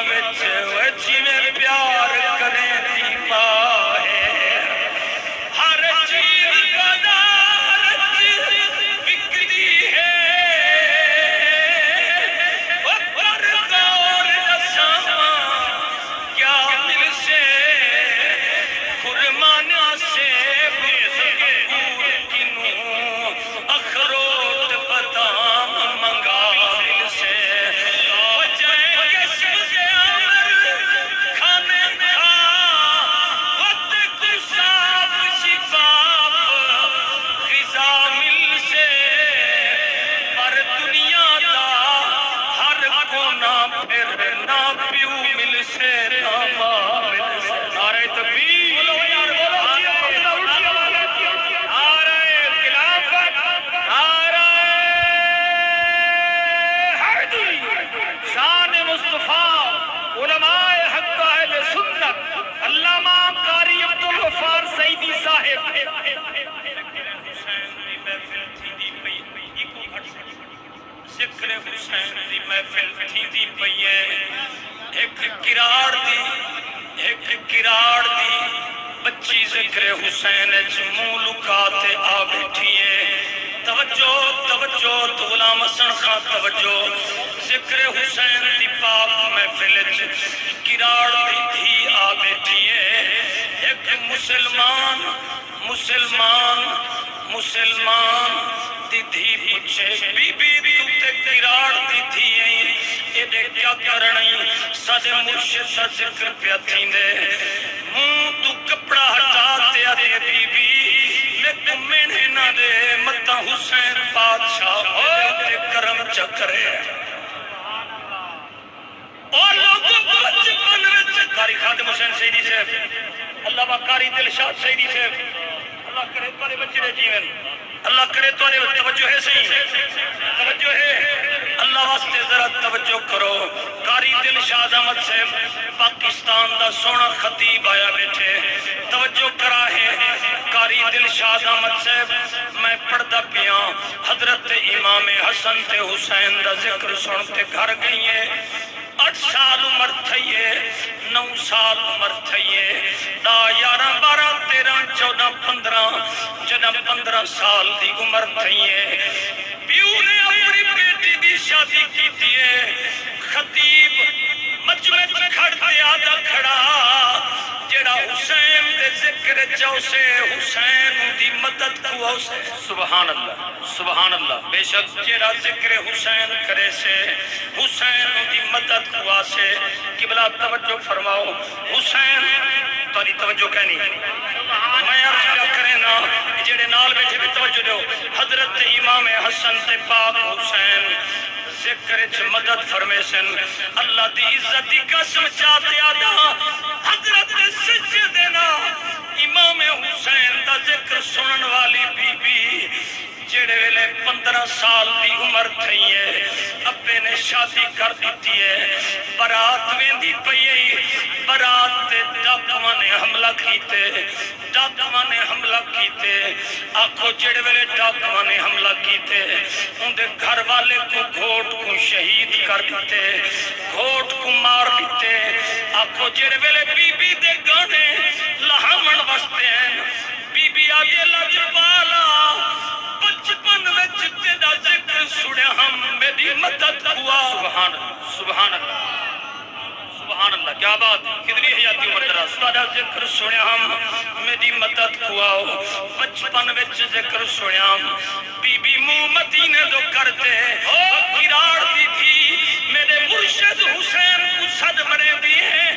وچ وچی میں پیار کرے دی ماں ہے ہر چیز بازار بکتی ہے وہ پر غور رساں کیا مل سے خرمانا سے انگور کنوں اخروٹ بادام منگا مل سے وجہ کشم سے عمر کھانے کھا وقت کو صاف شفاف غذا مل سے پر دنیا دا ہر کونا پھر نہ پیو مل سے نہ ماں مل سے نعرہ تکبیر شان مصطفیٰ علماء حق اہل سنت علامہ قاری عبدالغفار سعیدی صاحب ذکر حسین دی محفل تھی دی پئیے ایک کراڑ دی بچی ذکر حسین منہ لکاتے آ بیٹھیے توجہ تو غلام حسن خان توجہ ذکر حسین دی پاک محفل کراڑ دی دھی آ بیٹھیے ایک مسلمان دی دھی پوچھے بی بی تو تے کراڑ دی دھی ہیں ایڈے کیا کرنی سادے مرشد دا ذکر پیا تھیندے منہ تو کپڑا ہٹا تے آدھے بی بی میں کمینے نہ دے متا حسین بادشاہ تے کرم چکرے اور لوگوں بچپن وچ قاری خادم حسین سیدی صاحب اللہ با قاری دلشاد سیدی صاحب اللہ کرے تواڈے بچے دے جیون اللہ کرے تواڈے توجہ ہے صحیح توجہ ہے اللہ واسطے ذرا توجہ کرو قاری دلشاد احمد صاحب پاکستان دا سونا خطیب آیا بیٹھے توجہ کرا ہے قاری دلشاد احمد صاحب میں پڑھدا پیاں حضرت امام حسن تے حسین دا ذکر سنتے گھر گئی ہے 8 سال عمر تھئیے 9 سال عمر تھئیے 11 12 13 14 15 جدہ 15 سال دی عمر تھئیے پیو نے اپنی بیٹی دی شادی کی دیئے خطیب مجمع کھڑتے آدھا کھڑا جڑا حسین دے ذکر جو سے حسین دی مدد کو سے سبحان اللہ بے شک جڑا ذکر حسین کرے سے حسین دی مدد کو سے قبلہ توجہ فرماؤ حسین تاری توجہ کہنی میں عرض کیا کرے نا جڑے نال بیٹھے بھی توجہ دو حضرت امام حسن تے پاک حسین ذکر مدد فرمیسن اللہ دی عزت دی قسم چاہتے آدھا حضرت سجدنا امام حسین دا ذکر سنن والی بی بی جڑے ویلے 15 سال دی عمر تھئیے ابے نے شادی کر دیتی ہے برات ویندی پئی برات تے ڈاکواں نے حملہ کیتے آکھو جڑے ویلے ڈاکواں نے حملہ کیتے ان دے گھر والے کو گھوٹ کو شہید کر دیتے گھوٹ کو مار دیتے آکھو جڑے ویلے بی بی دے گانے لہامن وستے ہیں بی بی آدھے لاجپالا بچپن وچ تیرا ذکر سنیا ہم میری مدد ہوا سبحان اللہ کیا بات کتنی حیاتی عمر دراز تیرا ذکر سنیا ہم میری مدد ہوا بچپن وچ ذکر سنیا بی بی منہ مدینے دو کرتے کراڑ دی تھی میرے مرشد حسین کو صد مرے بھی ہیں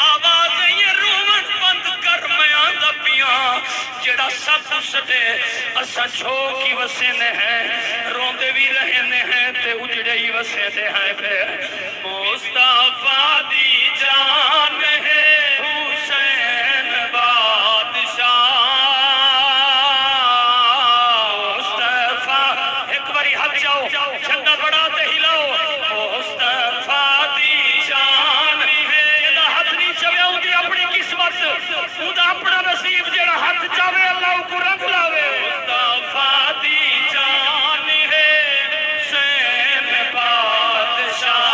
آواز یہ رومن بند کر میں آندہ پیاں جڑا سب سٹے اسا چھوکی وسینے ہیں روندے بھی رہنے ہیں تے اجڑے ہی وسینے ہیں پھر مصطفیٰ دی جان ہے حسین بادشاہ مصطفیٰ ایک باری ہاتھ جاؤ جھنڈا بڑا تے ہلاؤ مصطفیٰ دی جان ہے جڑا ہاتھ نہیں چوے ہوں دی اپنی قسمت ہوں دا اپنا نصیب جڑا ہاتھ چاہے اللہ کو رکھ لاوے مصطفیٰ دی جان ہے حسین بادشاہ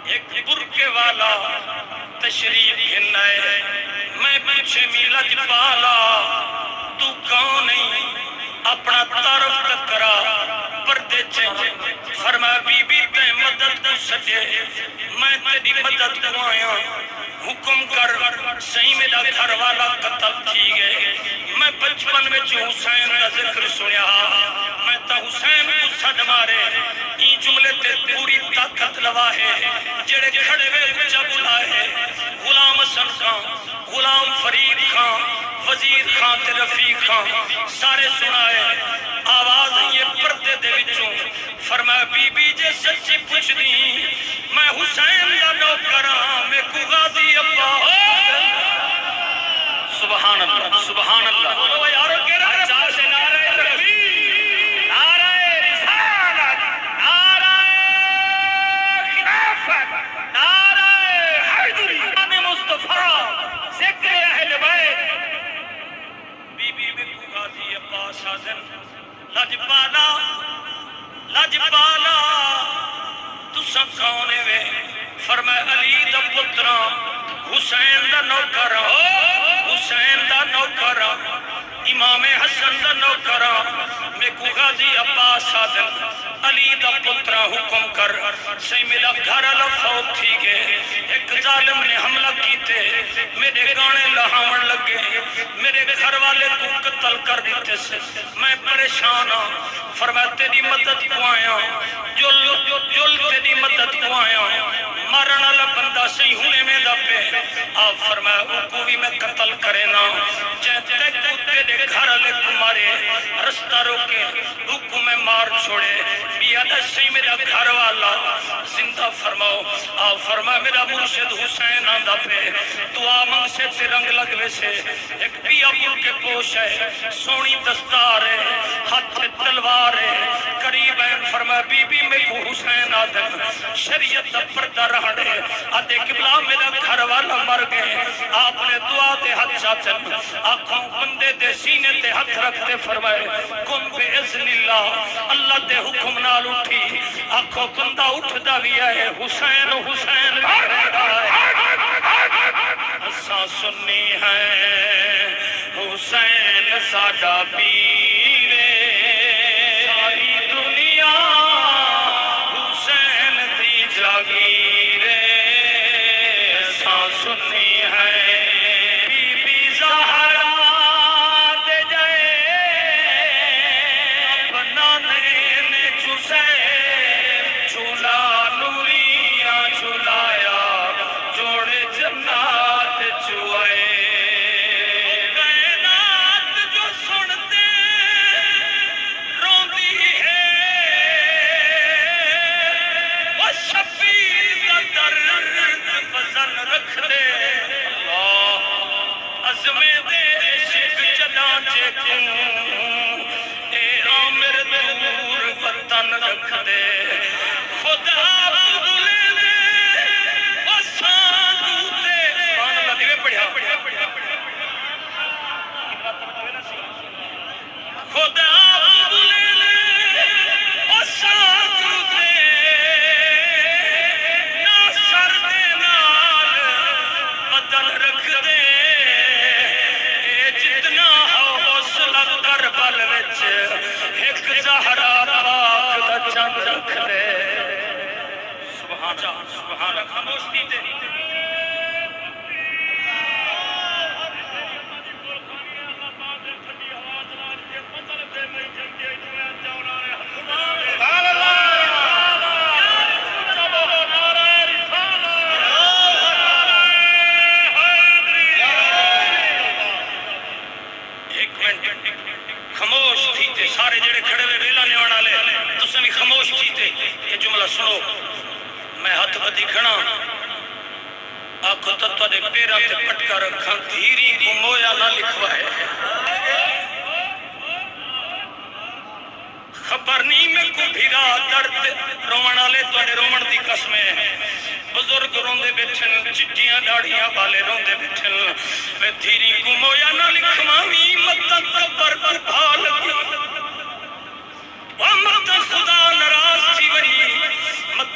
ایک برکے والا تشریف گھنائے میں پیچھے میلج بالا تو کون نہیں اپنا طرف تکرا پردے چاہے فرمایا بی بی تے مدد کو سجے میں تیری مدد کو آیا حکم کر صحیح میرا گھر والا قتل تھی گئے میں بچپن میں جو حسین کا ذکر سنیا میں تا حسین کو سڈ مارے این جملے تے پوری طاقت لوا ہے جڑے کھڑے ہوئے اچھا بلائے غلام حسن خان غلام فرید خان وزیر خان تے رفیق خان سارے سنائے آواز یہ پردے دے وچوں فرمایا بی بی جے سچی پوچھ دی میں حسین دا نوکراں میں کو غازی اللہ سبحان اللہ سبحان اللہ بولو یارو کہہ رہا سے نعرہ تکبیر نعرہ رسالت نعرہ خلافت نعرہ حیدری نام مصطفیٰ ذکر اہل بیت بی بی میں کو غازی عباس حاضر لجپالا لجپالا تو سب کھانے وے فرمائے علی دا پترا حسین دا نوکرا حسین دا نوکرا امام حسن دا نوکرا میں کو غازی عباس حاضر علی دا پترا حکم کر سی میرا گھر فوت تھی گئے ایک ظالم نے حملہ کیتے میرے گانے لہاون لگے میرے گھر والے کو قتل کر دیتے سے میں پریشان ہوں فرمایا تیری مدد کو آیا جل تیری مدد کو آیا مارن والا بندہ صحیح ہونے میں دا پہ آپ فرمایا وہ کو بھی میں قتل کرے نا چہتے کتے دے گھر لے کو مارے رستہ روکے وہ کو میں مار چھوڑے بیادہ صحیح میرا گھر والا زندہ فرماؤ آپ فرمایا میرا مرشد حسین آندہ پہ دعا منگ سے تے رنگ لگوے سے ایک بیا بل کے پوش ہے سونی دستار ہے ہاتھ تلوار ہے قریب ہے فرمایا بی بی میں کو حسین آدم شریعت دا پردہ رہنے آدھے قبلہ میرا گھر والا مر گئے آپ نے دعا دے ہاتھ چاچن آنکھوں بندے دے سینے تے ہاتھ رکھتے فرمائے کم بے اذن اللہ اللہ دے حکم نال اٹھی آنکھوں بندہ اٹھ دا ویا ہے حسین حسین اساں سنی ہے حسین ساڈا پیرے ساری دنیا حسین دی جاگیرے اساں سنی ہے بی بی زہرا دے جائے بنانے نے چسے جھولا نوریاں جھولایا جوڑے جنات چوئے کائنات جو سنتے روندی ہے وہ شبیر کا درد وزن رکھ دے عزم دے عشق چلانچے کیوں اے عامر دور وطن رکھ دے خود آپ بلے دے وہ سانگو دے سبحان اللہ دیوے پڑھیا خود آپ بلے دے وہ سانگو دے نا سر دے نال بدن رکھ دے اے جتنا حوصلہ کربل وچ ایک زہرا پاک دا چند رکھ دے سبحان سبحان خاموشی تے خاموش تھی تے سارے جڑے کھڑے ہوئے ویلا نیوان والے تساں بھی خاموش تھی تے یہ جملہ سنو میں ہاتھ بدی کھڑا آنکھوں تو دے پیراں تے پٹکا رکھاں دھیری کو مویا نہ لکھوائے خبر نہیں میں کو بھیرا درد رومن والے تواڈے رومن دی قسمیں بزرگ روندے بیٹھن چٹیاں داڑیاں والے روندے بیٹھن میں دھیری کو مویا نہ لکھواں مت قبر پر بھا لگی مت خدا ناراض تھی وئی مت